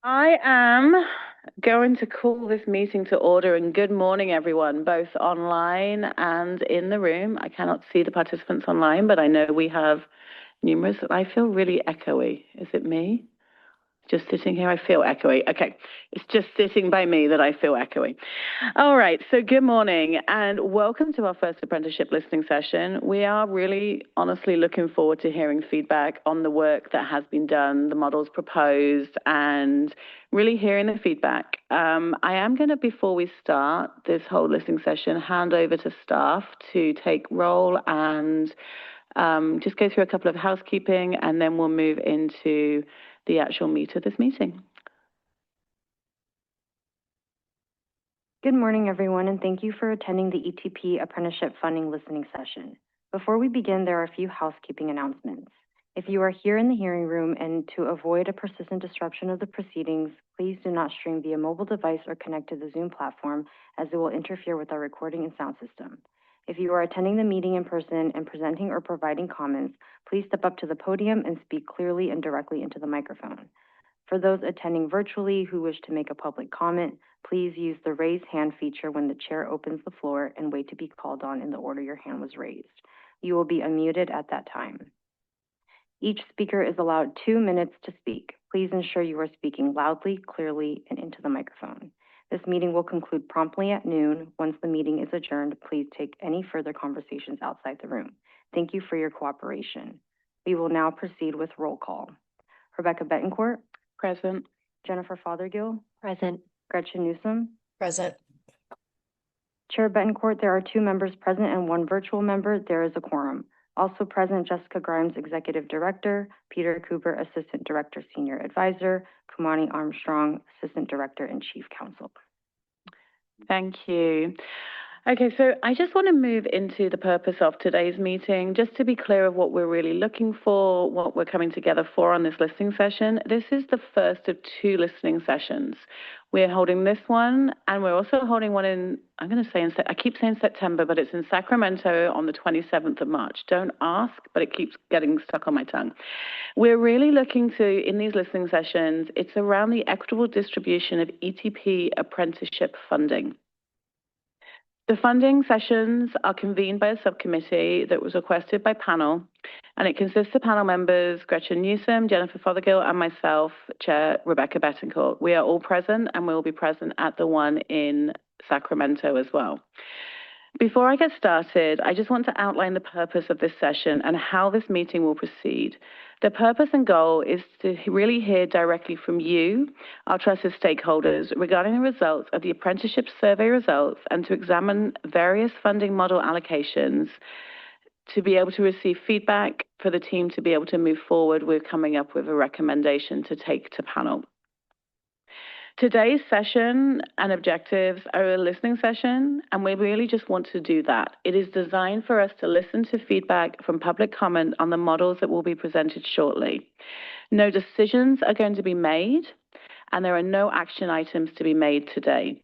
I am going to call this meeting to order, and good morning, everyone, both online and in the room. I cannot see the participants online, but I know we have numerous. I feel really echoey. Is it me? Just sitting here, I feel echoey. Okay, it's just sitting by me that I feel echoey. All right, so good morning and welcome to our first apprenticeship listening session. We are really honestly looking forward to hearing feedback on the work that has been done, the models proposed, and really hearing the feedback. I am going to, before we start this whole listening session, hand over to staff to take roll and just go through a couple of housekeeping, and then we'll move into the actual meat of this meeting. Good morning, everyone, and thank you for attending the ETP Apprenticeship Funding Listening Session. Before we begin, there are a few housekeeping announcements. If you are here in the hearing room and to avoid a persistent disruption of the proceedings, please do not stream via mobile device or connect to the Zoom platform, as it will interfere with our recording and sound system. If you are attending the meeting in person and presenting or providing comments, please step up to the podium and speak clearly and directly into the microphone. For those attending virtually who wish to make a public comment, please use the raise hand feature when the chair opens the floor and wait to be called on in the order your hand was raised. You will be unmuted at that time. Each speaker is allowed 2 minutes to speak. Please ensure you are speaking loudly, clearly, and into the microphone. This meeting will conclude promptly at noon. Once the meeting is adjourned, please take any further conversations outside the room. Thank you for your cooperation. We will now proceed with roll call. Rebecca Betancourt. Present. Jennifer Fothergill. Present. Gretchen Newsom. Present. Chair Betancourt, there are 2 members present and 1 virtual member. There is a quorum. Also present, Jessica Grimes, Executive Director, Peter Cooper, Assistant Director, Senior Advisor, Kumani Armstrong, Assistant Director and Chief Counsel. Thank you. Okay, so I just want to move into the purpose of today's meeting, just to be clear of what we're really looking for, what we're coming together for on this listening session. This is the first of 2 listening sessions. We're holding this one, and we're also holding one in, I'm going to say, I keep saying September, but it's in Sacramento on the 27th of March. Don't ask, but it keeps getting stuck on my tongue. We're really looking to, in these listening sessions, it's around the equitable distribution of ETP apprenticeship funding. The funding sessions are convened by a subcommittee that was requested by panel, and it consists of panel members Gretchen Newsom, Jennifer Fothergill, and myself, Chair Rebecca Betancourt. We are all present, and we will be present at the one in Sacramento as well. Before I get started, I just want to outline the purpose of this session and how this meeting will proceed. The purpose and goal is to really hear directly from you, our trusted stakeholders, regarding the results of the apprenticeship survey results and to examine various funding model allocations to be able to receive feedback for the team to be able to move forward with coming up with a recommendation to take to panel. Today's session and objectives are a listening session, and we really just want to do that. It is designed for us to listen to feedback from public comment on the models that will be presented shortly. No decisions are going to be made, and there are no action items to be made today.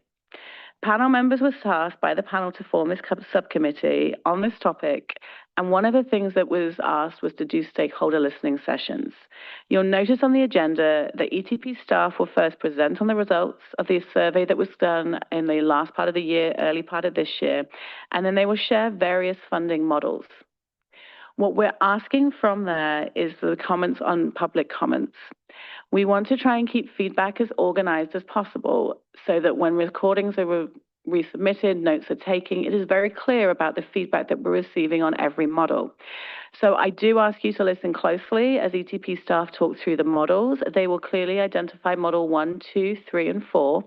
Panel members were tasked by the panel to form this subcommittee on this topic, and one of the things that was asked was to do stakeholder listening sessions. You'll notice on the agenda that ETP staff will first present on the results of the survey that was done in the last part of the year, early part of this year, and then they will share various funding models. What we're asking from there is the comments on public comments. We want to try and keep feedback as organized as possible so that when recordings are resubmitted, notes are taken, it is very clear about the feedback that we're receiving on every model. So I do ask you to listen closely as ETP staff talk through the models. They will clearly identify model 1, 2, 3, and 4.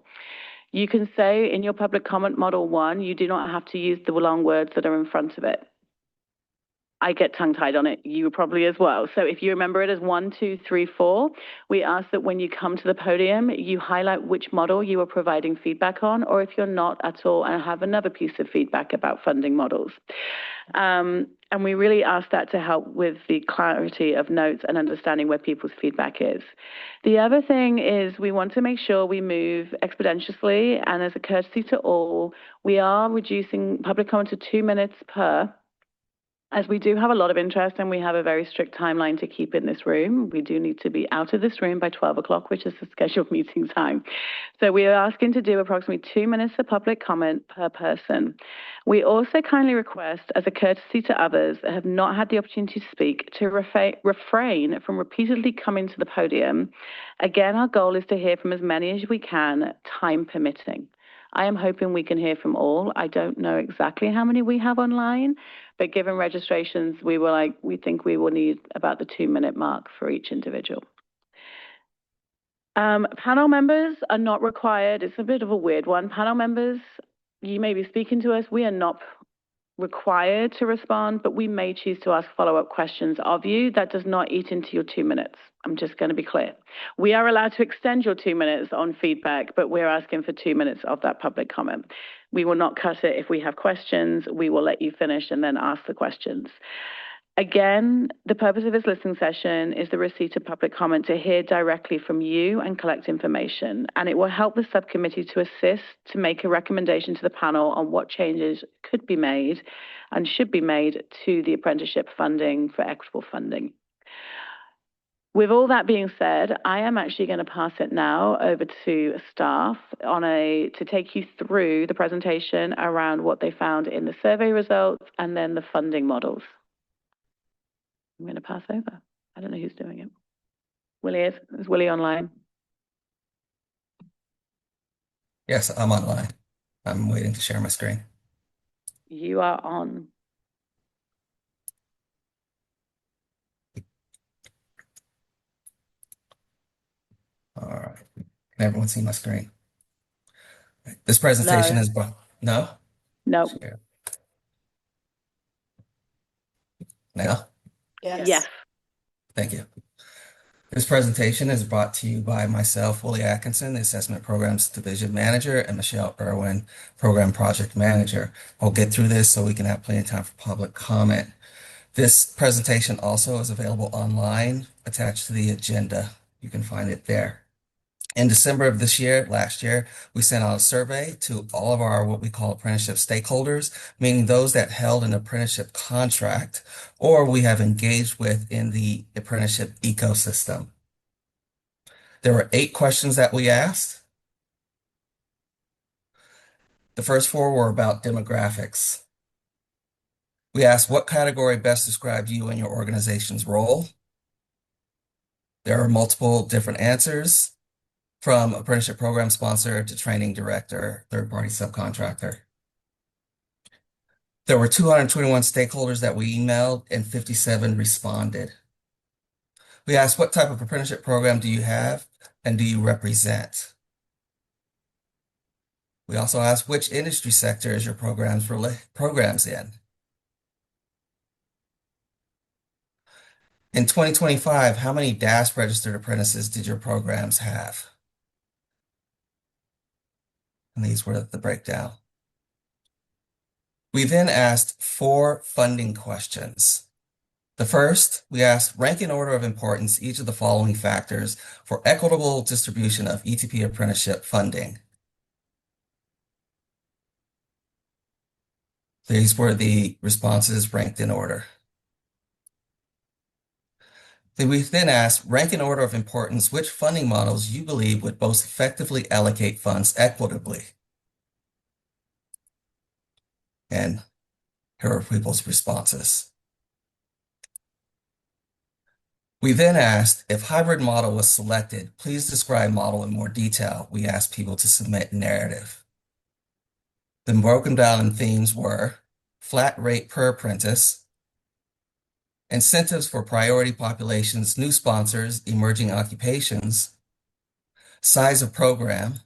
You can say in your public comment model 1, you do not have to use the long words that are in front of it. I get tongue-tied on it, you probably as well. So if you remember it as 1, 2, 3, 4, we ask that when you come to the podium, you highlight which model you are providing feedback on, or if you're not at all and have another piece of feedback about funding models. And we really ask that to help with the clarity of notes and understanding where people's feedback is. The other thing is we want to make sure we move expeditiously, and as a courtesy to all, we are reducing public comment to 2 minutes per. As we do have a lot of interest and we have a very strict timeline to keep in this room, we do need to be out of this room by 12 o'clock, which is the scheduled meeting time. So we are asking to do approximately 2 minutes of public comment per person. We also kindly request, as a courtesy to others that have not had the opportunity to speak, to refrain from repeatedly coming to the podium. Again, our goal is to hear from as many as we can, time permitting. I am hoping we can hear from all. I don't know exactly how many we have online, but given registrations, we think we will need about the 2-minute mark for each individual. Panel members are not required. It's a bit of a weird one. Panel members, you may be speaking to us. We are not required to respond, but we may choose to ask follow-up questions of you. That does not eat into your 2 minutes. I'm just going to be clear. We are allowed to extend your 2 minutes on feedback, but we're asking for 2 minutes of that public comment. We will not cut it if we have questions. We will let you finish and then ask the questions. Again, the purpose of this listening session is the receipt of public comment to hear directly from you and collect information, and it will help the subcommittee to assist to make a recommendation to the panel on what changes could be made and should be made to the apprenticeship funding for equitable funding. With all that being said, I am actually going to pass it now over to staff to take you through the presentation around what they found in the survey results and then the funding models. I'm going to pass over. I don't know who's doing it. Willie is. Is Willie online? Yes, I'm online. I'm waiting to share my screen. You are on. All right. Can everyone see my screen? This presentation is no? No. Share. Now? Yes. Thank you. This presentation is brought to you by myself, Willie Atkinson, the Assessment Programs Division Manager, and Michelle Irwin, Program Project Manager. We'll get through this so we can have plenty of time for public comment. This presentation also is available online, attached to the agenda. You can find it there. In December of last year, we sent out a survey to all of our what we call apprenticeship stakeholders, meaning those that held an apprenticeship contract or we have engaged with in the apprenticeship ecosystem. There were 8 questions that we asked. The first 4 were about demographics. We asked what category best described you and your organization's role. There are multiple different answers, from apprenticeship program sponsor to training director, third-party subcontractor. There were 221 stakeholders that we emailed and 57 responded. We asked, what type of apprenticeship program do you have and do you represent? We also asked, which industry sector is your programs in? In 2025, how many DAS registered apprentices did your programs have? And these were the breakdown. We then asked 4 funding questions. The first, we asked, rank in order of importance each of the following factors for equitable distribution of ETP apprenticeship funding. These were the responses ranked in order. We then asked, rank in order of importance which funding models you believe would most effectively allocate funds equitably. And here are people's responses. We then asked, if hybrid model was selected, please describe model in more detail. We asked people to submit narrative. The broken down in themes were flat rate per apprentice, incentives for priority populations, new sponsors, emerging occupations, size of program,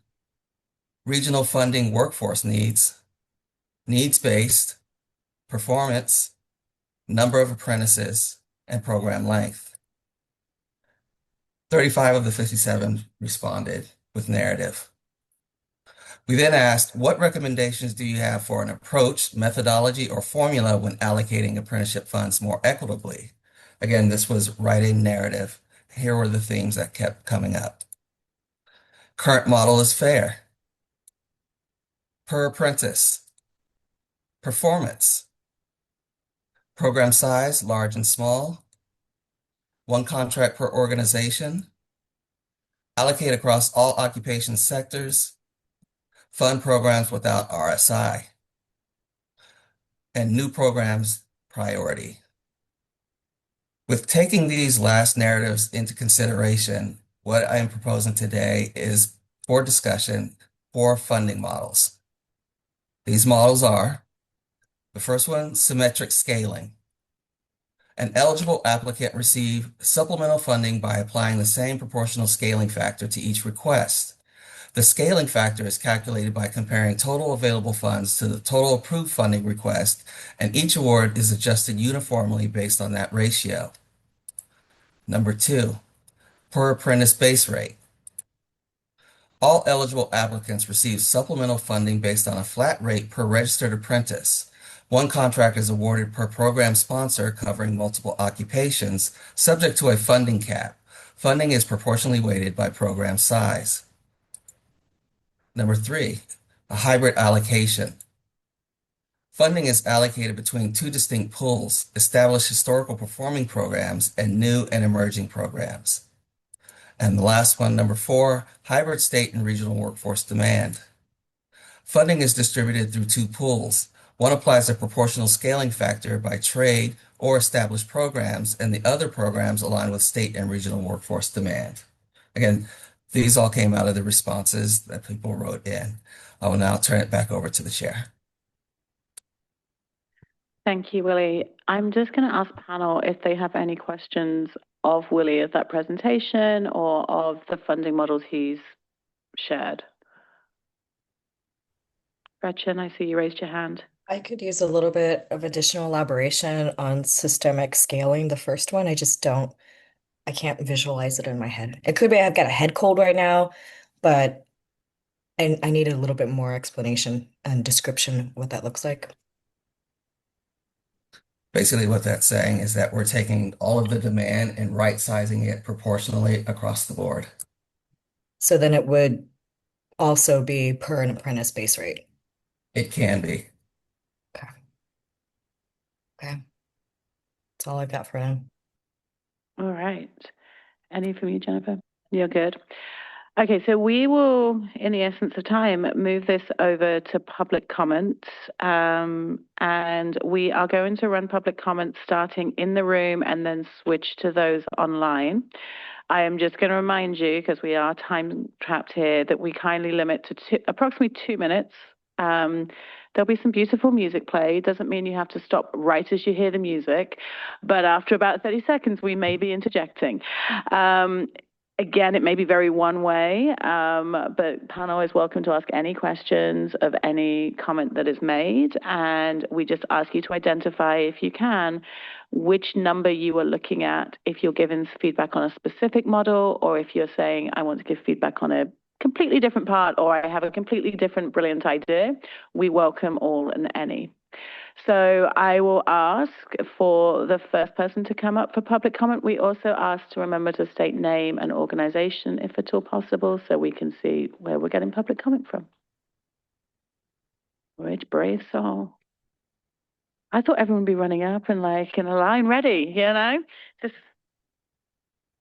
regional funding workforce needs, needs-based, performance, number of apprentices, and program length. 35 of the 57 responded with narrative. We then asked, what recommendations do you have for an approach, methodology, or formula when allocating apprenticeship funds more equitably? Again, this was writing narrative. Here were the themes that kept coming up. Current model is fair. Per apprentice. Performance. program size, large and small, one contract per organization, allocate across all occupation sectors, fund programs without RSI, and new programs priority. With taking these last narratives into consideration, what I am proposing today is for discussion 4 funding models. These models are: the first one, symmetric scaling. An eligible applicant receives supplemental funding by applying the same proportional scaling factor to each request. The scaling factor is calculated by comparing total available funds to the total approved funding request, and each award is adjusted uniformly based on that ratio. Number 2, per apprentice base rate. All eligible applicants receive supplemental funding based on a flat rate per registered apprentice. One contract is awarded per program sponsor covering multiple occupations, subject to a funding cap. Funding is proportionally weighted by program size. Number 3, a hybrid allocation. Funding is allocated between 2 distinct pools: established historical performing programs and new and emerging programs. And the last one, number 4, hybrid state and regional workforce demand. Funding is distributed through 2 pools. One applies a proportional scaling factor by trade or established programs, and the other programs align with state and regional workforce demand. Again, these all came out of the responses that people wrote in. I will now turn it back over to the chair. Thank you, Willie. I'm just going to ask panel if they have any questions of Willie as that presentation or of the funding models he's shared. Gretchen, I see you raised your hand. I could use a little bit of additional elaboration on systemic scaling, the first one. I can't visualize it in my head. It could be I've got a head cold right now, but I need a little bit more explanation and description what that looks like. Basically, what that's saying is that we're taking all of the demand and right-sizing it proportionally across the board. So then it would also be per an apprentice base rate. It can be. Okay. Okay. That's all I've got for now. All right. Any from you, Jennifer? You're good. Okay, so we will, in the essence of time, move this over to public comments. And we are going to run public comments starting in the room and then switch to those online. I am just going to remind you, because we are time trapped here, that we kindly limit to approximately 2 minutes. There'll be some beautiful music played. Doesn't mean you have to stop right as you hear the music, but after about 30 seconds, we may be interjecting. Again, it may be very one way, but panel is welcome to ask any questions of any comment that is made. And we just ask you to identify, if you can, which number you are looking at, if you're giving feedback on a specific model, or if you're saying, I want to give feedback on a completely different part, or I have a completely different brilliant idea. We welcome all and any. So I will ask for the first person to come up for public comment. We also ask to remember to state name and organization, if at all possible, so we can see where we're getting public comment from. Which brave soul. I thought everyone would be running up and like in a line ready, you know? Just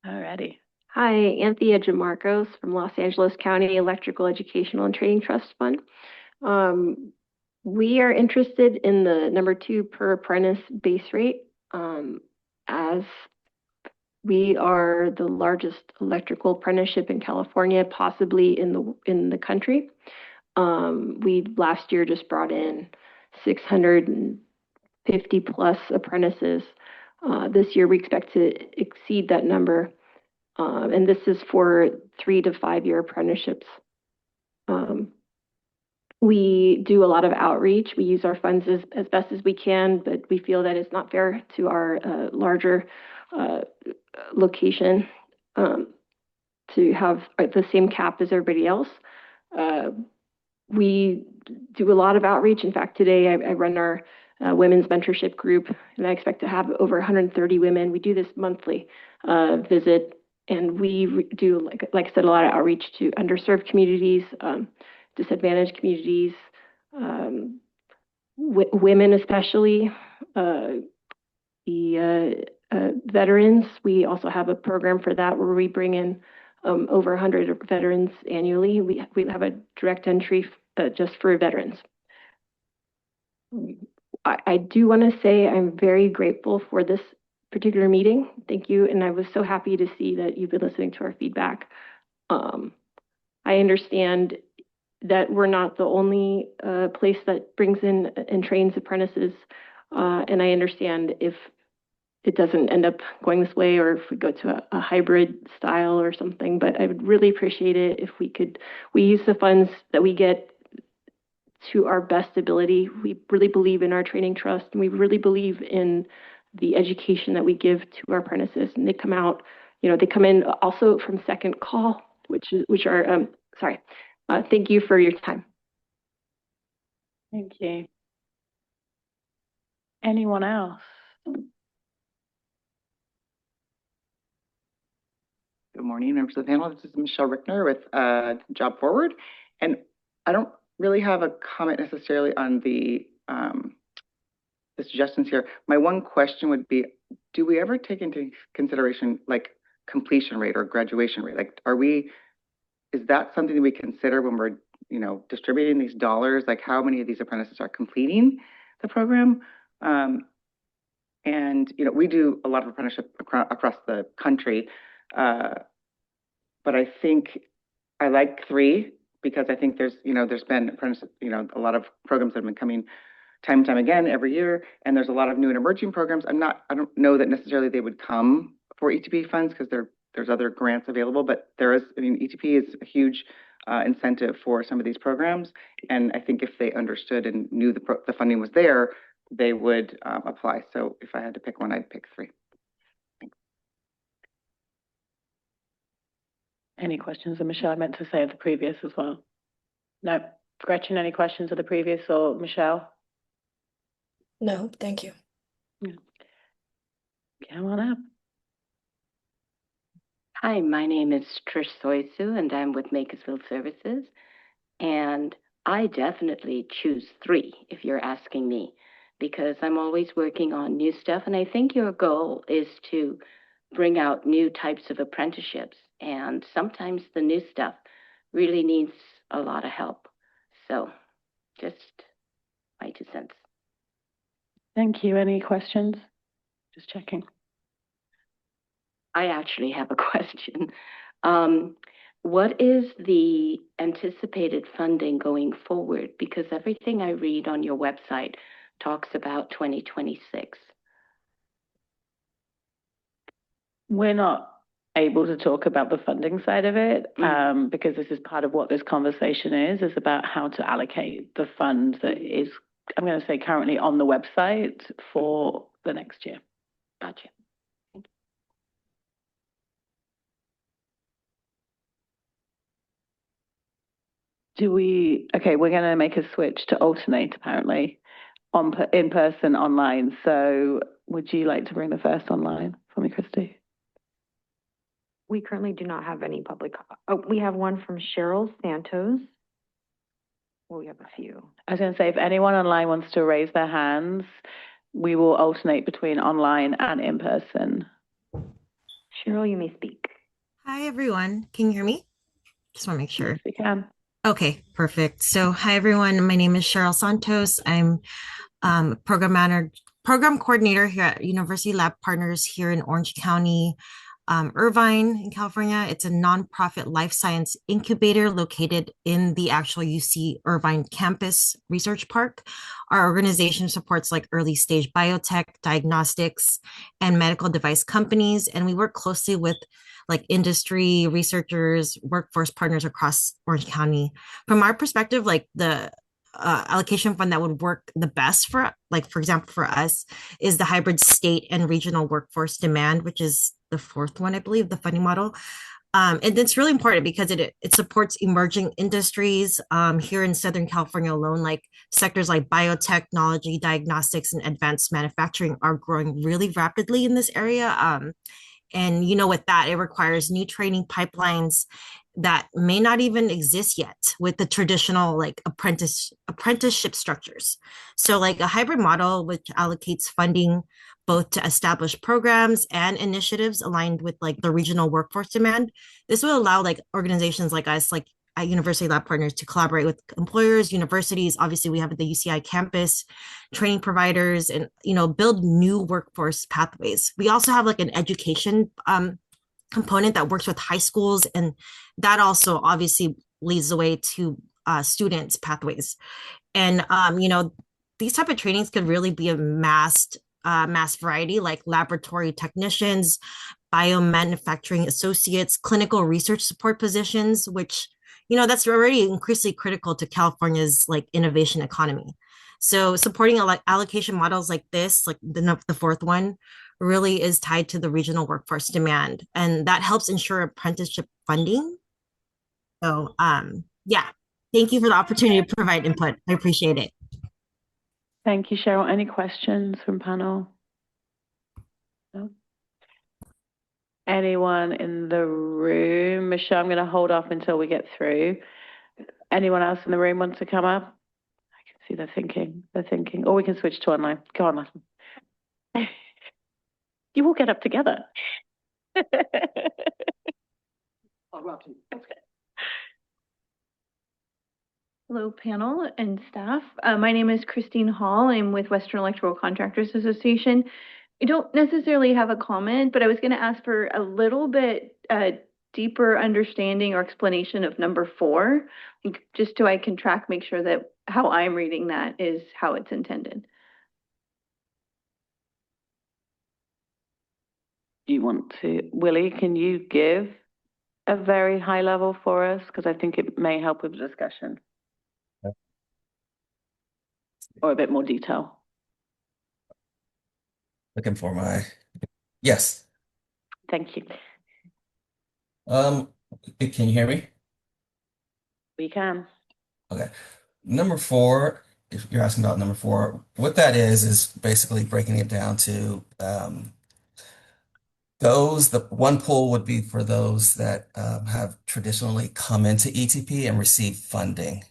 already. Hi, Anthea Jamarcos from Los Angeles County Electrical Educational and Training Trust Fund. We are interested in the number 2 per apprentice base rate, as we are the largest electrical apprenticeship in California, possibly in the country. We last year just brought in 650 plus apprentices. This year we expect to exceed that number. And this is for 3 to 5 year apprenticeships. We do a lot of outreach. We use our funds as best as we can, but we feel that it's not fair to our larger location to have the same cap as everybody else. We do a lot of outreach. In fact, today I run our women's mentorship group, and I expect to have over 130 women. We do this monthly visit, and we do, like I said, a lot of outreach to underserved communities, disadvantaged communities, women especially, veterans. We also have a program for that where we bring in over 100 veterans annually. We have a direct entry just for veterans. I do want to say I'm very grateful for this particular meeting. Thank you. And I was so happy to see that you've been listening to our feedback. I understand that we're not the only place that brings in and trains apprentices. And I understand if it doesn't end up going this way or if we go to a hybrid style or something, but I would really appreciate it if we use the funds that we get to our best ability. We really believe in our training trust, and we really believe in the education that we give to our apprentices. And they come out, they come in also from second call, which are sorry. Thank you for your time. Thank you. Anyone else? Good morning, members of the panel. This is Michelle Rickner with Job Forward. And I don't really have a comment necessarily on the suggestions here. My one question would be, do we ever take into consideration like completion rate or graduation rate? Like, is that something that we consider when we're, distributing these dollars? Like how many of these apprentices are completing the program? And, we do a lot of apprenticeship across the country. But I think I like 3 because I think there's been apprenticeship, a lot of programs that have been coming time and time again every year, and there's a lot of new and emerging programs. I don't know that necessarily they would come for ETP funds because there's other grants available, but ETP is a huge incentive for some of these programs, and I think if they understood and knew the funding was there, they would apply. So if I had to pick one, I'd pick 3. Any questions of Michelle? I meant to say of the previous as well. No. Gretchen, any questions of the previous or Michelle? No, thank you. Yeah. Come on up. Hi, my name is Trish Soisu, and I'm with Makersville Services. And I definitely choose 3, if you're asking me, because I'm always working on new stuff. And I think your goal is to bring out new types of apprenticeships. And sometimes the new stuff really needs a lot of help. So just my 2 cents. Thank you. Any questions? Just checking. I actually have a question. What is the anticipated funding going forward? Because everything I read on your website talks about 2026. We're not able to talk about the funding side of it because this is part of what this conversation is about how to allocate the fund that is, I'm going to say, currently on the website for the next year. Gotcha. Okay, we're going to make a switch to alternate apparently in person, online. So would you like to bring the first online for me, Christy? We currently do not have any public. Oh, we have one from Cheryl Santos. Well, we have a few. I was going to say, if anyone online wants to raise their hands, we will alternate between online and in person. Cheryl, you may speak. Hi, everyone. Can you hear me? Just want to make sure. Yes, we can. Okay, perfect. So hi, everyone. My name is Cheryl Santos. I'm program coordinator here at University Lab Partners here in Orange County, Irvine in California. It's a nonprofit life science incubator located in the actual UC Irvine campus research park. Our organization supports like early stage biotech, diagnostics, and medical device companies. And we work closely with like industry, researchers, workforce partners across Orange County. From our perspective, like the allocation fund that would work the best for, like, for example, for us is the hybrid state and regional workforce demand, which is the 4th one, I believe, the funding model. And it's really important because it supports emerging industries here in Southern California alone, like sectors like biotechnology, diagnostics, and advanced manufacturing are growing really rapidly in this area. And, with that, it requires new training pipelines that may not even exist yet with the traditional like apprenticeship structures. So like a hybrid model, which allocates funding both to establish programs and initiatives aligned with like the regional workforce demand. This will allow like organizations like us, like at University Lab Partners, to collaborate with employers, universities. Obviously, we have the UCI campus, training providers, and build new workforce pathways. We also have like an education component that works with high schools, and that also obviously leads the way to students pathways. And these type of trainings could really be a mass variety, like laboratory technicians, biomanufacturing associates, clinical research support positions, which that's already increasingly critical to California's like innovation economy. So supporting allocation models like this, like the fourth one, really is tied to the regional workforce demand, and that helps ensure apprenticeship funding. So yeah, thank you for the opportunity to provide input. I appreciate it. Thank you, Cheryl. Any questions from panel? No? Anyone in the room? Michelle, I'm going to hold off until we get through. Anyone else in the room want to come up? I can see they're thinking. They're thinking. Or we can switch to online. Go on, Martin. You all get up together. Hello, panel and staff. My name is Christine Hall. I'm with Western Electrical Contractors Association. I don't necessarily have a comment, but I was going to ask for a little bit deeper understanding or explanation of number 4, just so I can make sure that how I'm reading that is how it's intended. Do you want to, Willie, can you give a very high level for us? Because I think it may help with the discussion. Or a bit more detail. Looking for yes. Thank you. Can you hear me? We can. Okay. Number 4, if you're asking about number 4, what that is basically breaking it down to the one pool would be for those that have traditionally come into ETP and receive funding,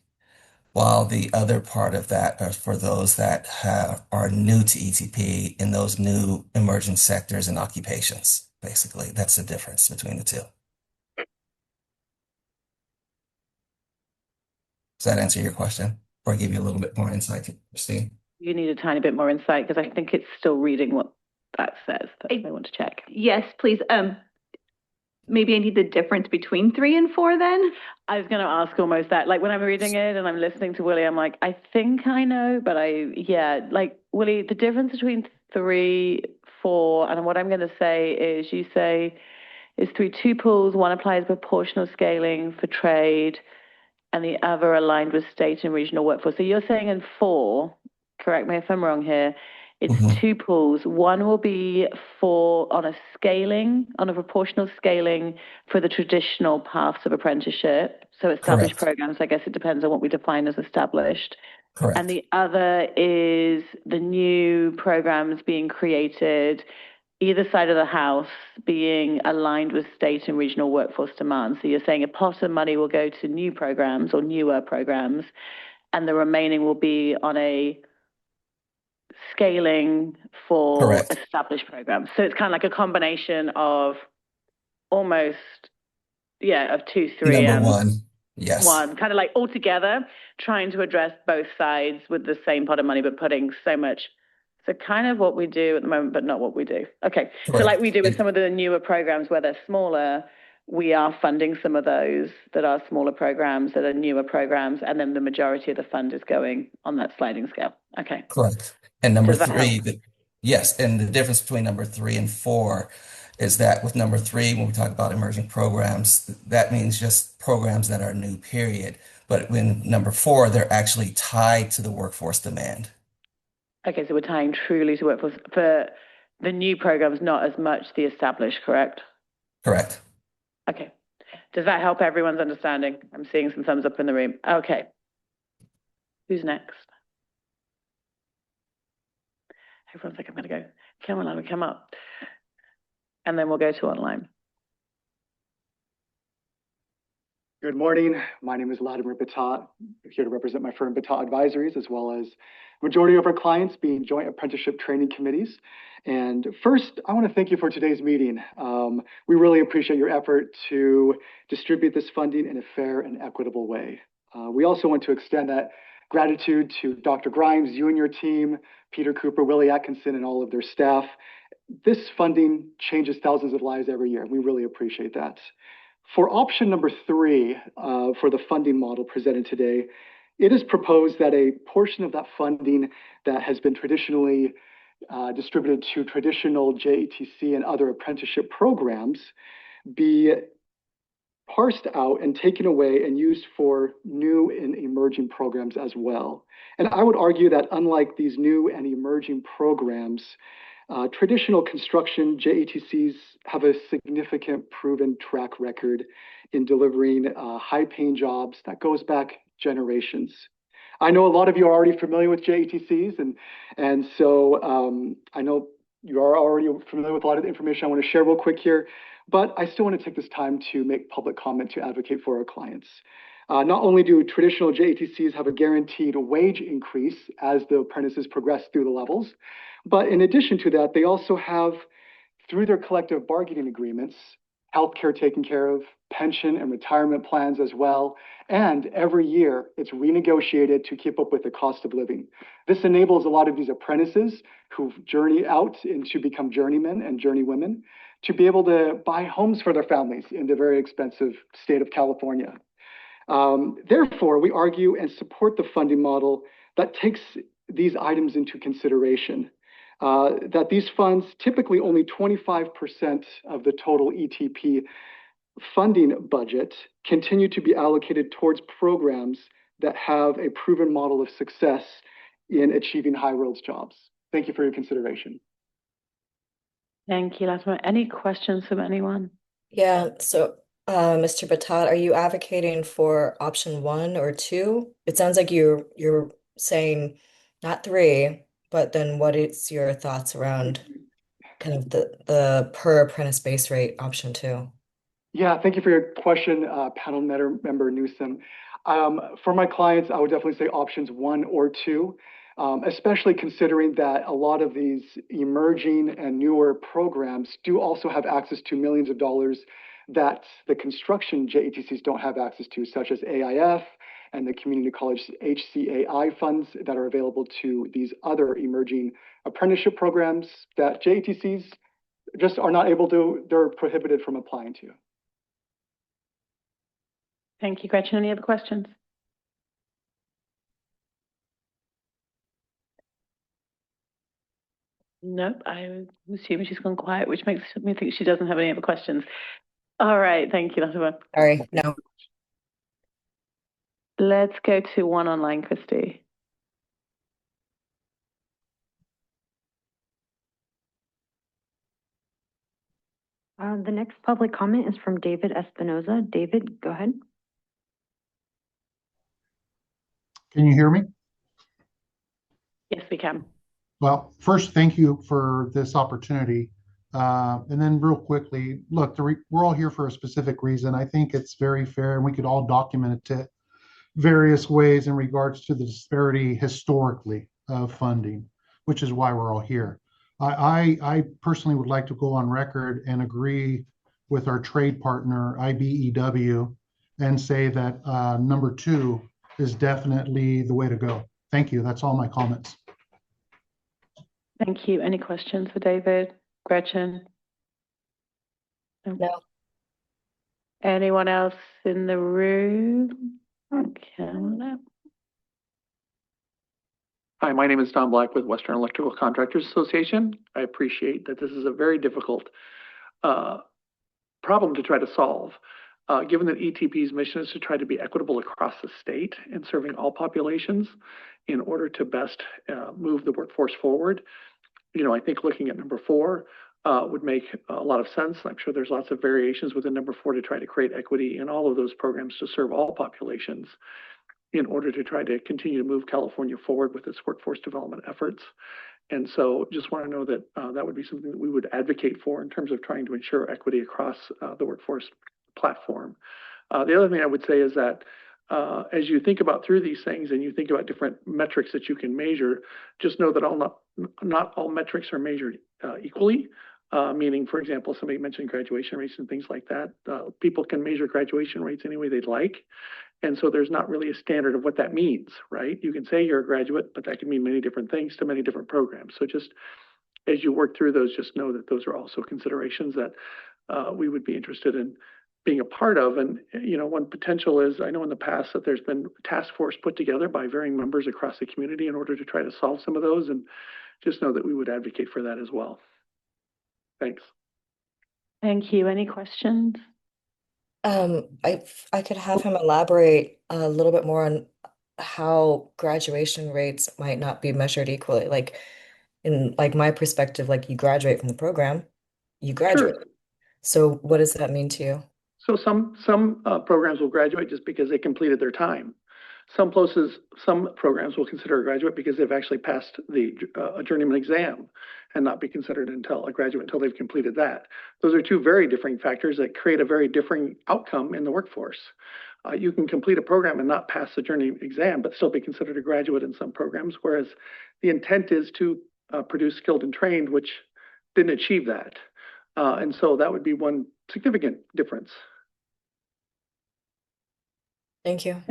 while the other part of that are for those that are new to ETP in those new emerging sectors and occupations. Basically, that's the difference between the two. Does that answer your question? Or give you a little bit more insight, Christine? You need a tiny bit more insight because I think it's still reading what that says. That's what I want to check. Yes, please. Maybe I need the difference between 3 and 4 then? I was going to ask almost that. Like when I'm reading it and I'm listening to Willie, I'm like, I think I know, but like Willie, the difference between 3, 4, and what I'm going to say is you say is through 2 pools, one applies proportional scaling for trade and the other aligned with state and regional workforce. So you're saying in 4, correct me if I'm wrong here, it's 2 pools. One will be on a proportional scaling for the traditional paths of apprenticeship. So established programs, I guess it depends on what we define as established. Correct. And the other is the new programs being created, either side of the house being aligned with state and regional workforce demand. So you're saying a pot of money will go to new programs or newer programs, and the remaining will be on a scaling for established programs. So it's kind of like a combination of almost, of 2, 3, number and 1. Yes. 1, kind of like all together, trying to address both sides with the same pot of money, but putting so kind of what we do at the moment, but not what we do. Okay. Correct. So like we do with some of the newer programs where they're smaller, we are funding some of those that are smaller programs, that are newer programs, and then the majority of the fund is going on that sliding scale. Okay. Correct. And number 3, yes, and the difference between number 3 and 4 is that with number 3, when we talk about emerging programs, that means just programs that are new, period. But when number 4, they're actually tied to the workforce demand. Okay, so we're tying truly to workforce for the new programs, not as much the established, correct? Correct. Okay. Does that help everyone's understanding? I'm seeing some thumbs up in the room. Okay. Who's next? Everyone's like, I'm going to go. Caroline, come up. And then we'll go to online. Good morning. My name is Latimer Batat. I'm here to represent my firm Batat Advisories, as well as majority of our clients being joint apprenticeship training committees. And first, I want to thank you for today's meeting. We really appreciate your effort to distribute this funding in a fair and equitable way. We also want to extend that gratitude to Dr. Grimes, you and your team, Peter Cooper, Willie Atkinson, and all of their staff. This funding changes thousands of lives every year. We really appreciate that. For option number 3, for the funding model presented today, it is proposed that a portion of that funding that has been traditionally distributed to traditional JATC and other apprenticeship programs be parsed out and taken away and used for new and emerging programs as well. And I would argue that unlike these new and emerging programs, traditional construction JATCs have a significant proven track record in delivering high-paying jobs that goes back generations. I know a lot of you are already familiar with JATCs, and so I know you are already familiar with a lot of the information I want to share real quick here, but I still want to take this time to make public comment to advocate for our clients. Not only do traditional JATCs have a guaranteed wage increase as the apprentices progress through the levels, but in addition to that, they also have, through their collective bargaining agreements, healthcare taken care of, pension and retirement plans as well, and every year it's renegotiated to keep up with the cost of living. This enables a lot of these apprentices who journey out and to become journeymen and journeywomen to be able to buy homes for their families in the very expensive state of California. Therefore, we argue and support the funding model that takes these items into consideration. That these funds, typically only 25% of the total ETP funding budget, continue to be allocated towards programs that have a proven model of success in achieving high-roles jobs. Thank you for your consideration. Thank you, Latimer. Any questions from anyone? Yeah, so Mr. Batat, are you advocating for option 1 or 2? It sounds like you're saying not 3, but then what is your thoughts around kind of the per apprentice base rate option 2? Yeah, thank you for your question, panel member Newsom. For my clients, I would definitely say options 1 or 2, especially considering that a lot of these emerging and newer programs do also have access to millions of dollars that the construction JATCs don't have access to, such as AIF and the community college HCAI funds that are available to these other emerging apprenticeship programs that JATCs just are not able to, they're prohibited from applying to. Thank you, Gretchen. Any other questions? Nope, I'm assuming she's gone quiet, which makes me think she doesn't have any other questions. All right, thank you, Latimer. Sorry, no. Let's go to one online, Christy. The next public comment is from David Espinoza. David, go ahead. Can you hear me? Yes, we can. Well, first, thank you for this opportunity. And then real quickly, look, we're all here for a specific reason. I think it's very fair, and we could all document it various ways in regards to the disparity historically of funding, which is why we're all here. I personally would like to go on record and agree with our trade partner, IBEW, and say that number 2 is definitely the way to go. Thank you. That's all my comments. Thank you. Any questions for David? Gretchen? No. Anyone else in the room? Okay. Hi, my name is Don Black with Western Electrical Contractors Association. I appreciate that this is a very difficult problem to try to solve. Given that ETP's mission is to try to be equitable across the state and serving all populations in order to best move the workforce forward, I think looking at number 4 would make a lot of sense. I'm sure there's lots of variations within number 4 to try to create equity in all of those programs to serve all populations in order to try to continue to move California forward with its workforce development efforts. And so just want to know that that would be something that we would advocate for in terms of trying to ensure equity across the workforce platform. The other thing I would say is that as you think about through these things and you think about different metrics that you can measure, just know that not all metrics are measured equally. Meaning, for example, somebody mentioned graduation rates and things like that. People can measure graduation rates any way they'd like. And so there's not really a standard of what that means, right? You can say you're a graduate, but that can mean many different things to many different programs. So just as you work through those, just know that those are also considerations that we would be interested in being a part of. And, you know, one potential is, I know in the past that there's been a task force put together by varying members across the community in order to try to solve some of those. And just know that we would advocate for that as well. Thanks. Thank you. Any questions? I could have him elaborate a little bit more on how graduation rates might not be measured equally. Like in like my perspective, like you graduate from the program, you graduate. Sure. So what does that mean to you? So some programs will graduate just because they completed their time. Some programs will consider a graduate because they've actually passed the journeyman exam and not be considered until a graduate until they've completed that. Those are two very different factors that create a very different outcome in the workforce. You can complete a program and not pass the journeyman exam, but still be considered a graduate in some programs, whereas the intent is to produce skilled and trained, which didn't achieve that. And so that would be one significant difference. Thank you.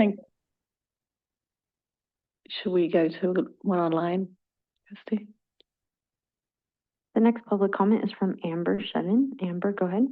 Should we go to the one online, Christy? The next public comment is from Amber Shevin. Amber, go ahead.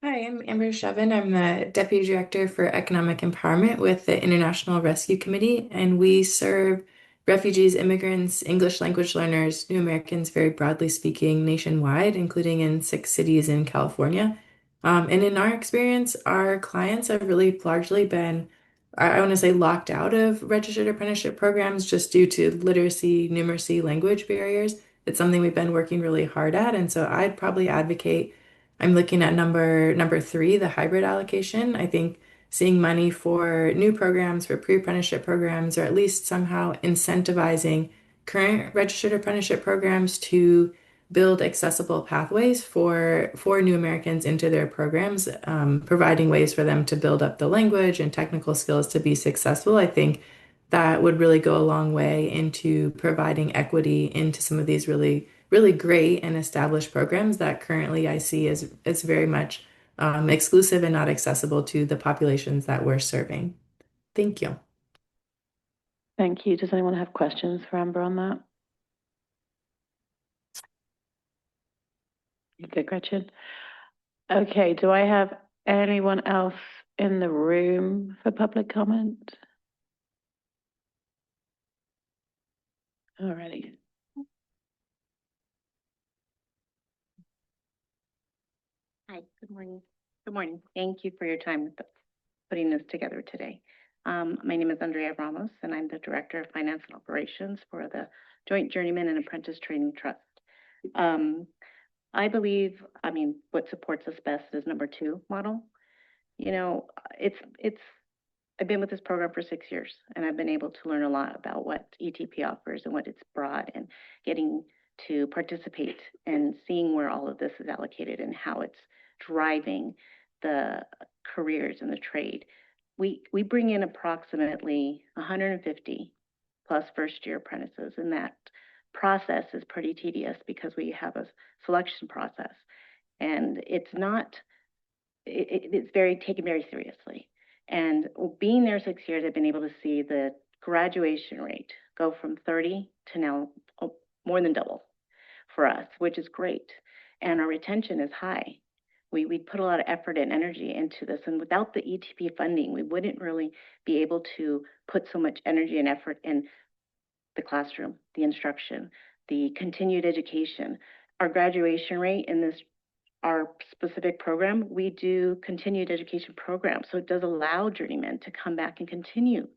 Hi, I'm Amber Shevin. I'm the Deputy Director for Economic Empowerment with the International Rescue Committee, and we serve refugees, immigrants, English language learners, new Americans, very broadly speaking, nationwide, including in 6 cities in California. And in our experience, our clients have really largely been, I want to say, locked out of registered apprenticeship programs just due to literacy, numeracy, language barriers. It's something we've been working really hard at, and so I'd probably advocate. I'm looking at number 3, the hybrid allocation. I think seeing money for new programs, for pre-apprenticeship programs, or at least somehow incentivizing current registered apprenticeship programs to build accessible pathways for new Americans into their programs, providing ways for them to build up the language and technical skills to be successful. I think that would really go a long way into providing equity into some of these really great and established programs that currently I see as very much exclusive and not accessible to the populations that we're serving. Thank you. Thank you. Does anyone have questions for Amber on that? You good, Gretchen? Okay, do I have anyone else in the room for public comment? Alrighty. Hi, good morning. Good morning. Thank you for your time with putting this together today. My name is Andrea Ramos, and I'm the Director of Finance and Operations for the Joint Journeyman and Apprentice Training Trust. I believe, what supports us best is number 2 model. You know, I've been with this program for 6 years, and I've been able to learn a lot about what ETP offers and what it's brought, and getting to participate and seeing where all of this is allocated and how it's driving the careers in the trade. We bring in approximately 150 plus first-year apprentices, and that process is pretty tedious because we have a selection process, and it's taken very seriously. And being there 6 years, I've been able to see the graduation rate go from 30 to now more than double for us, which is great. And our retention is high. We put a lot of effort and energy into this, and without the ETP funding, we wouldn't really be able to put so much energy and effort in the classroom, the instruction, the continued education. Our graduation rate in our specific program, we do continued education programs, so it does allow journeymen to come back and continue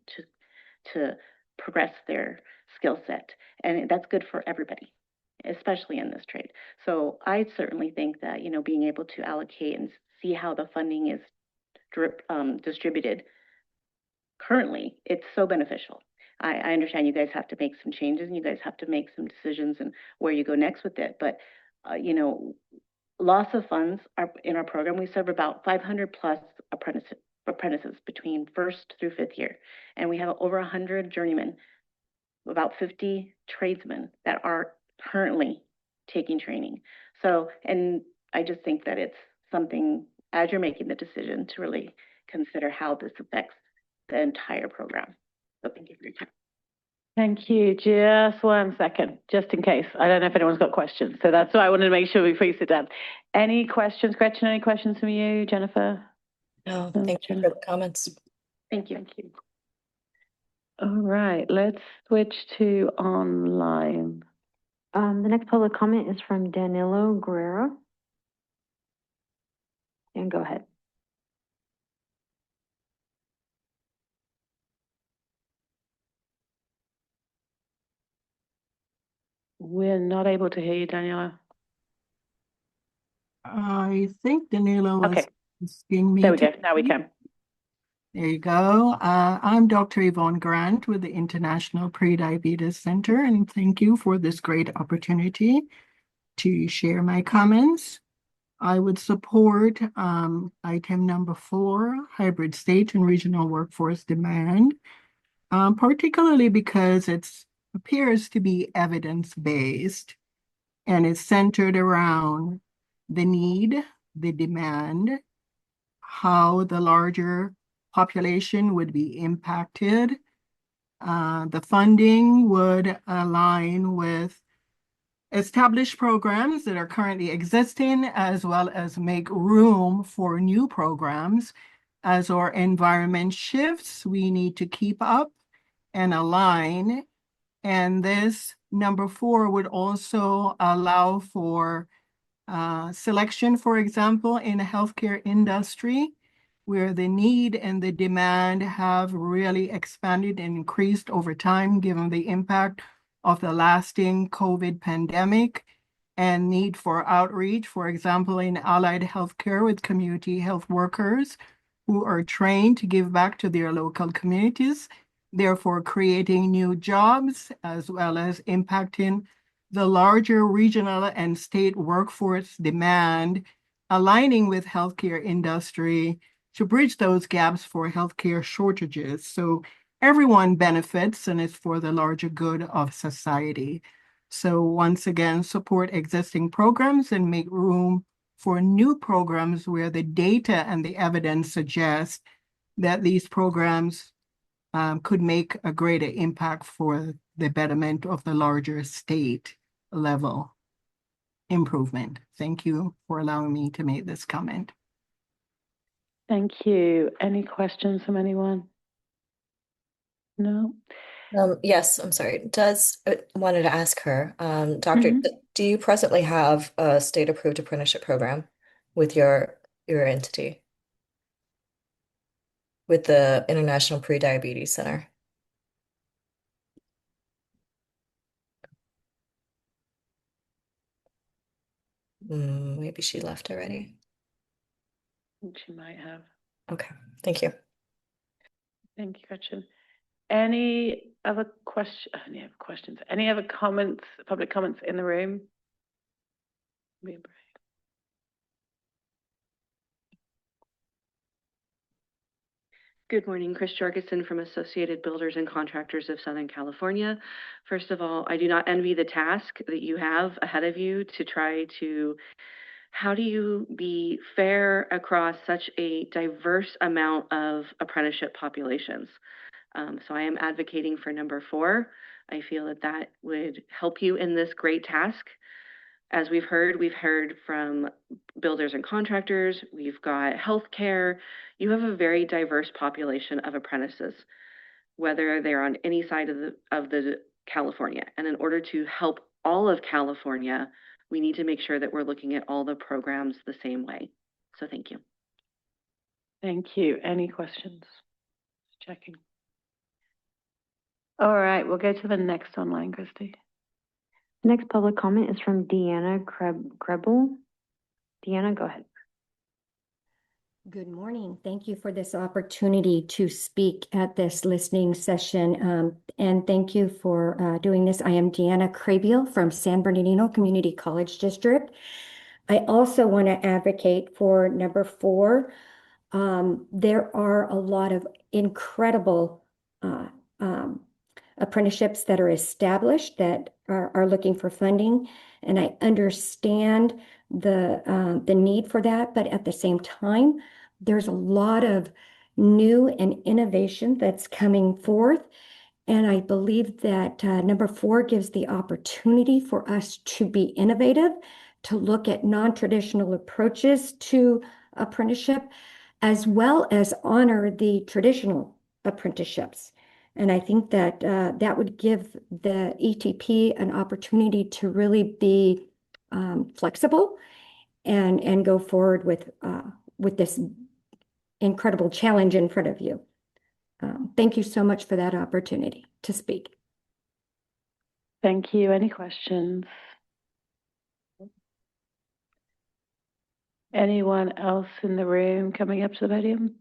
to progress their skill set, and that's good for everybody, especially in this trade. So I certainly think that, being able to allocate and see how the funding is distributed currently, it's so beneficial. I understand you guys have to make some changes and you guys have to make some decisions and where you go next with it, but loss of funds are in our program. We serve about 500 plus apprentices between first through fifth year. And we have over 100 journeymen, about 50 tradesmen that are currently taking training. So, and I just think that it's something, as you're making the decision, to really consider how this affects the entire program. So thank you for your time. Thank you. Just 1 second, just in case. I don't know if anyone's got questions. So that's why I wanted to make sure before you sit down. Any questions? Gretchen, any questions from you? Jennifer? No, thank you for the comments. Thank you. Thank you. All right, let's switch to online. The next public comment is from Danilo Guerrero. And go ahead. We're not able to hear you, Daniela. I think Danilo was Okay. asking me. There we go. Now we can. There you go. I'm Dr. Yvonne Grant with the International Prediabetes Center, and thank you for this great opportunity to share my comments. I would support item number 4, hybrid state and regional workforce demand, particularly because it appears to be evidence-based and is centered around the need, the demand, how the larger population would be impacted. The funding would align with established programs that are currently existing, as well as make room for new programs. As our environment shifts, we need to keep up and align. And this number 4 would also allow for selection, for example, in the healthcare industry, where the need and the demand have really expanded and increased over time, given the impact of the lasting COVID pandemic and need for outreach, for example, in allied healthcare with community health workers who are trained to give back to their local communities, therefore creating new jobs, as well as impacting the larger regional and state workforce demand, aligning with healthcare industry to bridge those gaps for healthcare shortages. So everyone benefits, and it's for the larger good of society. So once again, support existing programs and make room for new programs where the data and the evidence suggest that these programs could make a greater impact for the betterment of the larger state level improvement. Thank you for allowing me to make this comment. Thank you. Any questions from anyone? No? Yes, I'm sorry. Wanted to ask her, Doctor, do you presently have a state-approved apprenticeship program with your entity, with the International Prediabetes Center? Maybe she left already. She might have. Okay, thank you. Thank you, Gretchen. Any other questions? Any other comments, public comments in the room? Good morning, Chris Jorgensen from Associated Builders and Contractors of Southern California. First of all, I do not envy the task that you have ahead of you to try to, how do you be fair across such a diverse amount of apprenticeship populations? So I am advocating for number 4. I feel that that would help you in this great task. As we've heard from builders and contractors, we've got healthcare. You have a very diverse population of apprentices, whether they're on any side of the California. And in order to help all of California, we need to make sure that we're looking at all the programs the same way. So thank you. Thank you. Any questions? Just checking. All right, we'll go to the next online, Christy. Next public comment is from Deanna Krebel. Deanna, go ahead. Good morning. Thank you for this opportunity to speak at this listening session. And thank you for doing this. I am Deanna Krebel from San Bernardino Community College District. I also want to advocate for number 4. There are a lot of incredible apprenticeships that are established that are looking for funding, and I understand the need for that, but at the same time, there's a lot of new and innovation that's coming forth. And I believe that number 4 gives the opportunity for us to be innovative, to look at non-traditional approaches to apprenticeship, as well as honor the traditional apprenticeships. And I think that that would give the ETP an opportunity to really be flexible and go forward with this incredible challenge in front of you. Thank you so much for that opportunity to speak. Thank you. Any questions? Anyone else in the room coming up to the podium?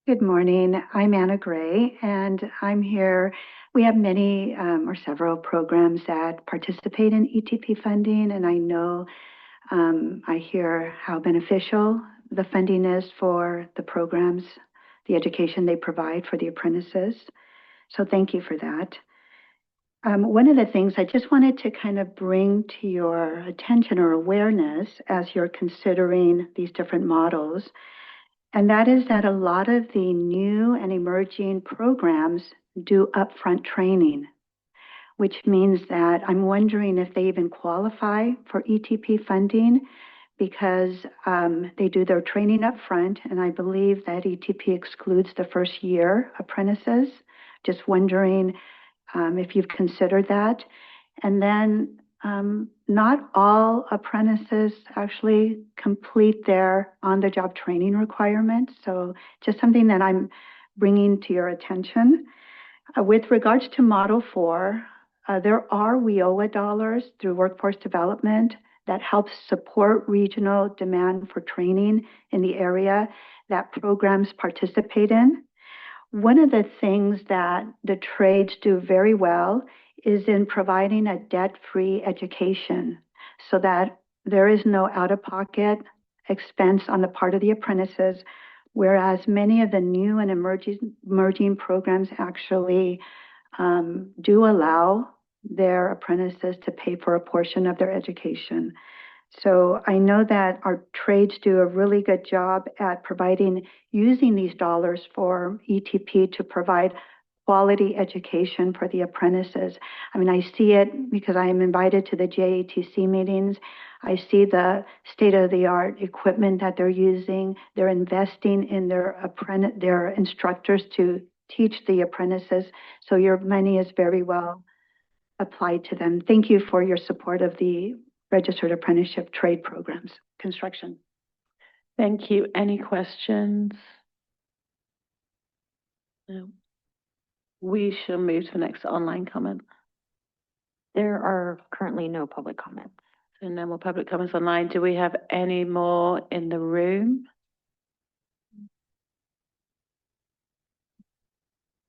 Good morning. I'm Anna Gray, and I'm here. We have many or several programs that participate in ETP funding, and I know I hear how beneficial the funding is for the programs, the education they provide for the apprentices. So thank you for that. One of the things I just wanted to kind of bring to your attention or awareness as you're considering these different models, and that is that a lot of the new and emerging programs do upfront training, which means that I'm wondering if they even qualify for ETP funding, because they do their training up front, and I believe that ETP excludes the first year apprentices. Just wondering if you've considered that. And then not all apprentices actually complete their on-the-job training requirements, so just something that I'm bringing to your attention. With regards to Model 4, there are WIOA dollars through workforce development that helps support regional demand for training in the area that programs participate in. One of the things that the trades do very well is in providing a debt-free education so that there is no out-of-pocket expense on the part of the apprentices, whereas many of the new and emerging programs actually do allow their apprentices to pay for a portion of their education. So I know that our trades do a really good job at using these dollars for ETP to provide quality education for the apprentices. I mean, I see it because I am invited to the JATC meetings. I see the state-of-the-art equipment that they're using. They're investing in their instructors to teach the apprentices. So your money is very well applied to them. Thank you for your support of the registered apprenticeship trade programs, construction. Thank you. Any questions? No. We shall move to the next online comment. There are currently no public comments. So no more public comments online. Do we have any more in the room?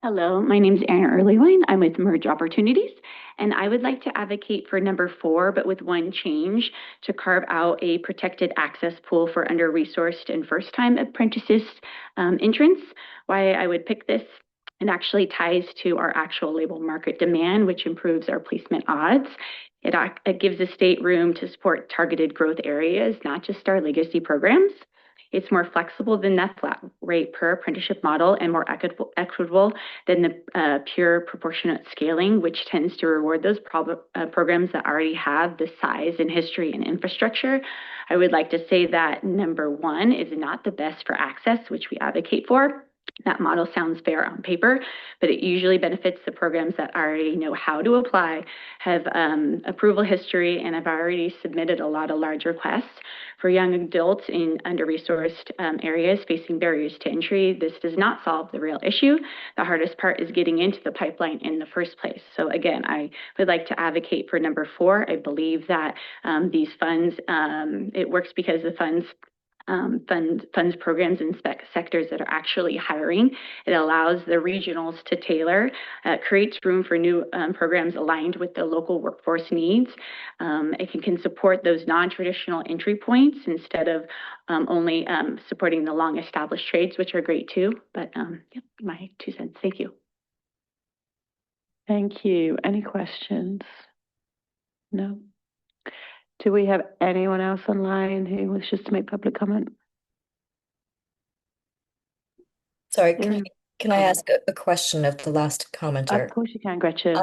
Hello, my name is Erin Earlywine. I'm with Merge Opportunities, and I would like to advocate for number 4, but with one change, to carve out a protected access pool for under-resourced and first-time apprentices entrants. Why I would pick this, it actually ties to our actual labor market demand, which improves our placement odds. It gives the state room to support targeted growth areas, not just our legacy programs. It's more flexible than the flat rate per apprenticeship model and more equitable than the pure proportionate scaling, which tends to reward those programs that already have the size and history and infrastructure. I would like to say that number 1 is not the best for access, which we advocate for. That model sounds fair on paper, but it usually benefits the programs that already know how to apply, have approval history, and have already submitted a lot of large requests. For young adults in under-resourced areas facing barriers to entry, this does not solve the real issue. The hardest part is getting into the pipeline in the first place. So again, I would like to advocate for number 4. I believe that these funds, it works because the funds funds programs in sectors that are actually hiring. It allows the regionals to tailor, creates room for new programs aligned with the local workforce needs. It can support those non-traditional entry points instead of only supporting the long established trades, which are great too. But yep, my 2 cents. Thank you. Thank you. Any questions? No? Do we have anyone else online who wishes to make public comment? Sorry, can I ask a question of the last commenter? Of course you can, Gretchen.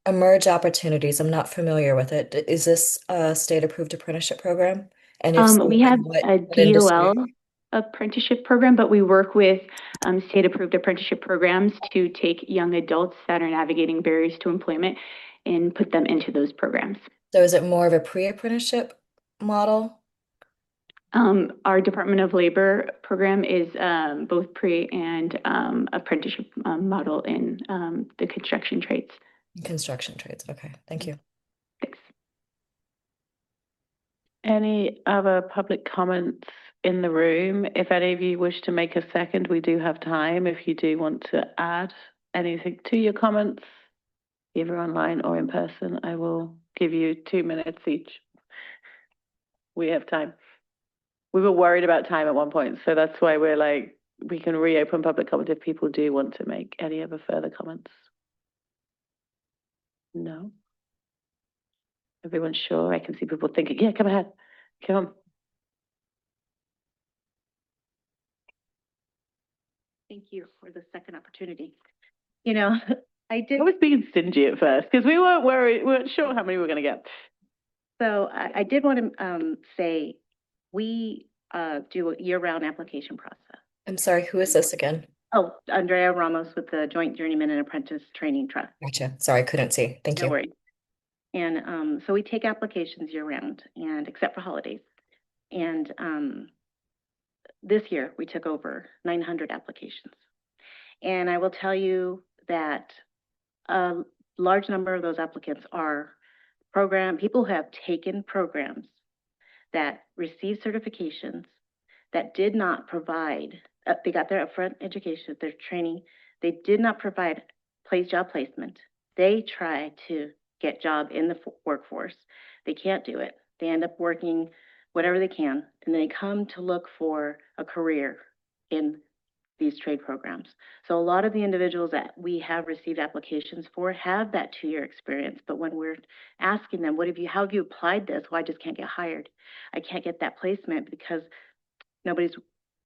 Emerge Opportunities, I'm not familiar with it. Is this a state-approved apprenticeship program? And if so, We have what a industry? DOL apprenticeship program, but we work with state-approved apprenticeship programs to take young adults that are navigating barriers to employment and put them into those programs. So is it more of a pre-apprenticeship model? Our Department of Labor program is both pre and apprenticeship model in the construction trades. Construction trades. Okay, thank you. Thanks. Any other public comments in the room? If any of you wish to make a second, we do have time. If you do want to add anything to your comments, either online or in person, I will give you 2 minutes each. We have time. We were worried about time at one point, so that's why we're like, we can reopen public comment if people do want to make any other further comments. No? Everyone's sure? I can see people thinking, yeah, come ahead. Come on. Thank you for the second opportunity. You know, I was being stingy at first because we weren't worried, we weren't sure how many we were going to get. So I did want to say we do a year-round application process. I'm sorry, who is this again? Oh, Andrea Ramos with the Joint Journeyman and Apprentice Training Trust. Gotcha. Sorry, I couldn't see. Thank you. No worries. And so we take applications year-round, and except for holidays. And this year we took over 900 applications. And I will tell you that a large number of those applicants are people who have taken programs that received certifications that did not provide, they got their upfront education, their training, they did not provide job placement. They try to get job in the workforce. They can't do it. They end up working whatever they can, and they come to look for a career in these trade programs. So a lot of the individuals that we have received applications for have that 2-year experience, but when we're asking them, how have you applied this? Well, I just can't get hired. I can't get that placement because nobody's,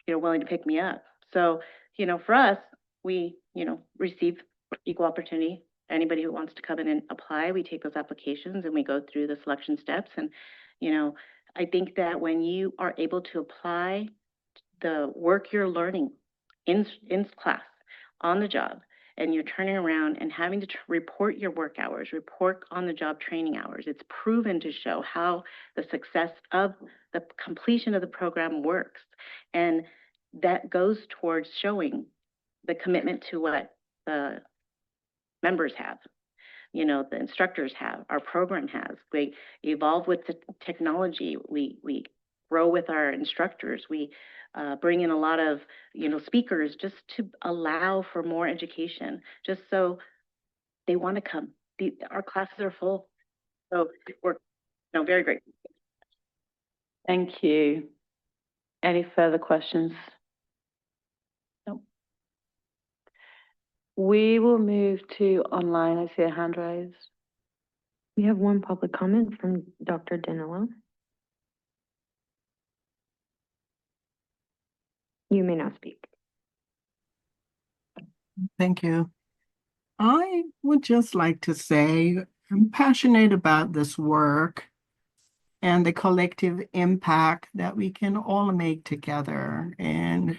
willing to pick me up. So, for us, we, receive equal opportunity. Anybody who wants to come in and apply, we take those applications and we go through the selection steps. And, I think that when you are able to apply the work you're learning in class, on the job, and you're turning around and having to report your work hours, report on the job training hours, it's proven to show how the success of the completion of the program works. And that goes towards showing the commitment to what the members have, the instructors have, our program has. We evolve with the technology. We grow with our instructors. We bring in a lot of, speakers just to allow for more education, just so they want to come. Our classes are full. So we're very grateful. Thank you. Any further questions? No. We will move to online. I see a hand raised. We have one public comment from Dr. Danilo. You may now speak. Thank you. I would just like to say I'm passionate about this work and the collective impact that we can all make together. And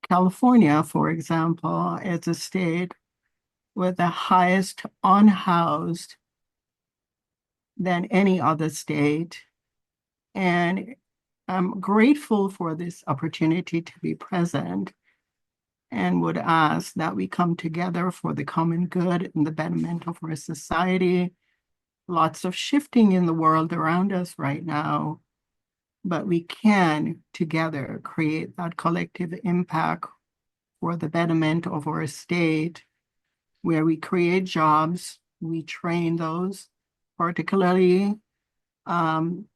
California, for example, is a state with the highest unhoused than any other state. And I'm grateful for this opportunity to be present and would ask that we come together for the common good and the betterment of our society. Lots of shifting in the world around us right now. but we can together create that collective impact for the betterment of our state, where we create jobs, we train those, particularly on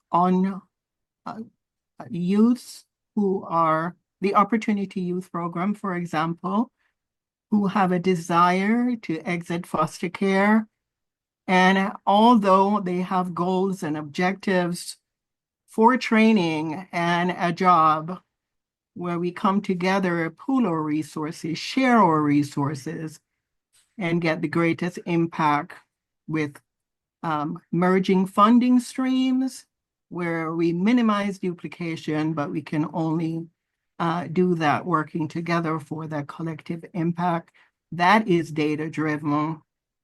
youths who are the Opportunity Youth Program, for example, who have a desire to exit foster care. And although they have goals and objectives for training and a job, where we come together, pool our resources, share our resources, and get the greatest impact with merging funding streams, where we minimize duplication, but we can only do that working together for that collective impact. That is data-driven,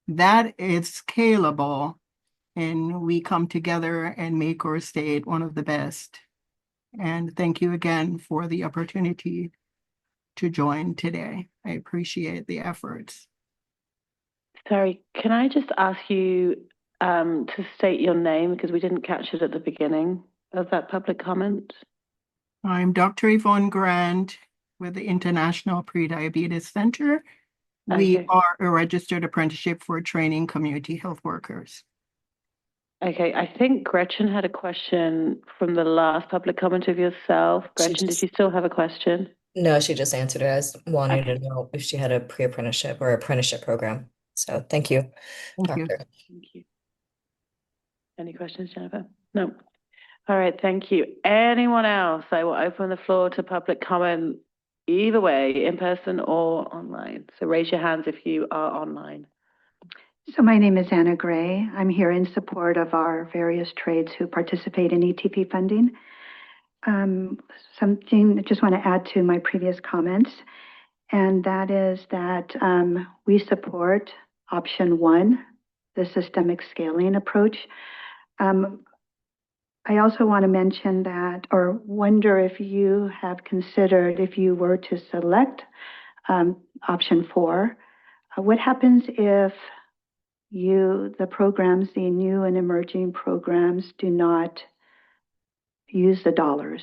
that is scalable, and we come together and make our state one of the best. And thank you again for the opportunity to join today. I appreciate the efforts. Sorry, can I just ask you to state your name, because we didn't catch it at the beginning of that public comment? I'm Dr. Yvonne Grant with the International Prediabetes Center. We are a registered apprenticeship for training community health workers. Okay, I think Gretchen had a question from the last public comment of yourself. Gretchen, did you still have a question? No, she just answered it. I was wanting to know if she had a pre-apprenticeship or apprenticeship program. So thank you, Doctor. Thank you. Any questions, Jennifer? No. All right, thank you. Anyone else? I will open the floor to public comment either way, in person or online. So raise your hands if you are online. So my name is Anna Gray. I'm here in support of our various trades who participate in ETP funding. Something I just want to add to my previous comments, and that is that we support option 1, the systemic scaling approach. I also want to mention that, or wonder if you have considered, if you were to select option 4, what happens if the programs, the new and emerging programs, do not use the dollars?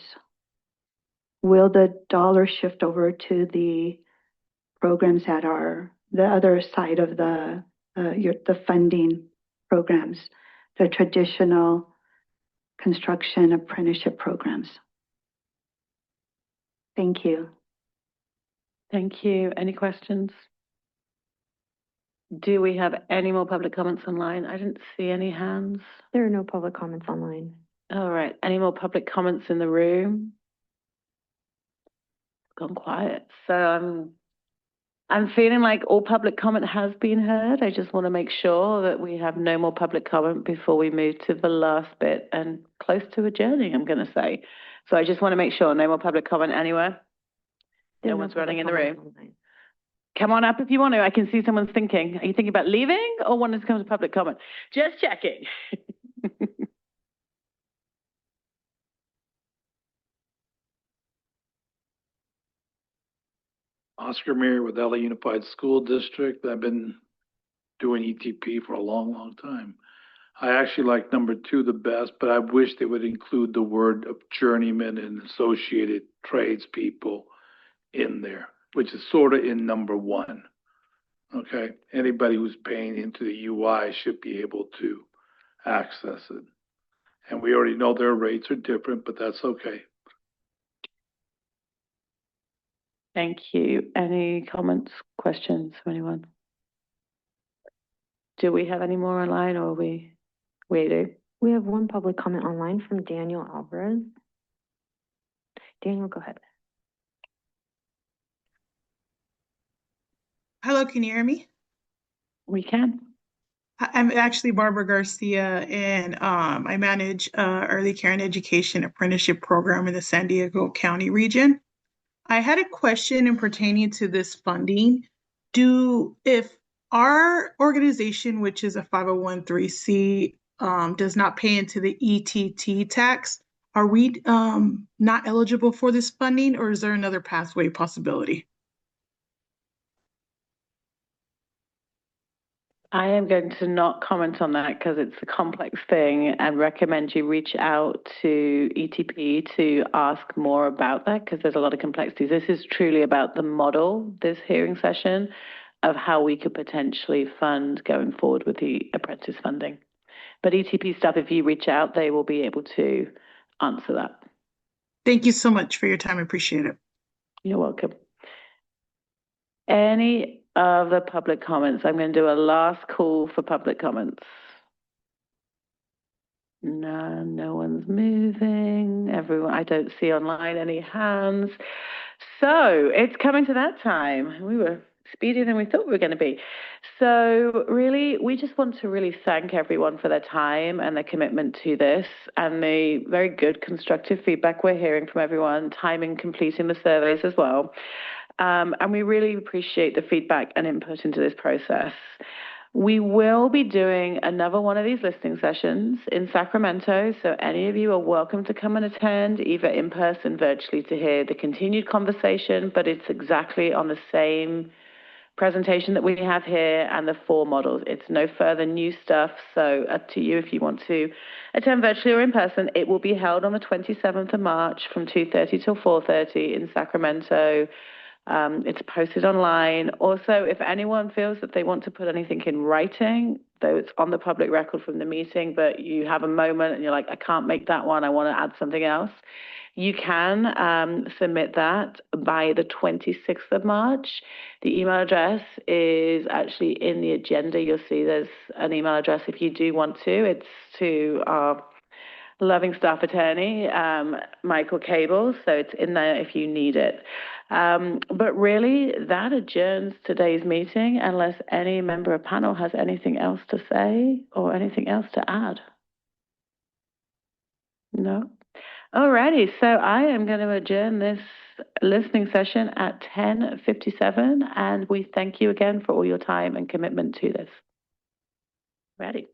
Will the dollars shift over to the programs that are the other side of the funding programs, the traditional construction apprenticeship programs? Thank you. Thank you. Any questions? Do we have any more public comments online? I didn't see any hands. There are no public comments online. All right. Any more public comments in the room? Gone quiet. So I'm feeling like all public comment has been heard. I just want to make sure that we have no more public comment before we move to the last bit and close to adjourning, I'm going to say. So I just want to make sure no more public comment anywhere. No one's running in the room. Online. Come on up if you want to. I can see someone's thinking. Are you thinking about leaving or wanting to come to public comment? Just checking. Oscar Mayer with LA Unified School District. I've been doing ETP for a long, long time. I actually like number 2 the best, but I wish they would include the word of journeyman and associated tradespeople in there, which is sort of in number 1. Okay, anybody who's paying into the UI should be able to access it. And we already know their rates are different, but that's okay. Thank you. Any comments, questions from anyone? Do we have any more online, or we do? We have one public comment online from Daniel Alvarez. Daniel, go ahead. Hello, can you hear me? We can. I'm actually Barbara Garcia, and I manage early care and education apprenticeship program in the San Diego County region. I had a question in pertaining to this funding. If our organization, which is a 501(c), does not pay into the ETT tax, are we not eligible for this funding, or is there another pathway possibility? I am going to not comment on that because it's a complex thing and recommend you reach out to ETP to ask more about that because there's a lot of complexities. This is truly about the model, this hearing session, of how we could potentially fund going forward with the apprentice funding. But ETP staff, if you reach out, they will be able to answer that. Thank you so much for your time. I appreciate it. You're welcome. Any other public comments? I'm going to do a last call for public comments. No one's moving. Everyone, I don't see online any hands. So it's coming to that time. We were speedier than we thought we were going to be. So really, we just want to really thank everyone for their time and their commitment to this and the very good constructive feedback we're hearing from everyone, time in completing the surveys as well. And we really appreciate the feedback and input into this process. We will be doing another one of these listening sessions in Sacramento, so any of you are welcome to come and attend, either in person, virtually, to hear the continued conversation, but it's exactly on the same presentation that we have here and the 4 models. It's no further new stuff, so up to you if you want to attend virtually or in person. It will be held on the 27th of March from 2:30 till 4:30 in Sacramento. It's posted online. Also, if anyone feels that they want to put anything in writing, though it's on the public record from the meeting, but you have a moment and you're like, I can't make that one, I want to add something else, you can submit that by the 26th of March. The email address is actually in the agenda. You'll see there's an email address if you do want to. It's to our loving staff attorney, Michael Cable, so it's in there if you need it. But really, that adjourns today's meeting unless any member of panel has anything else to say or anything else to add. No? Alrighty, so I am going to adjourn this listening session at 10:57, and we thank you again for all your time and commitment to this. Ready.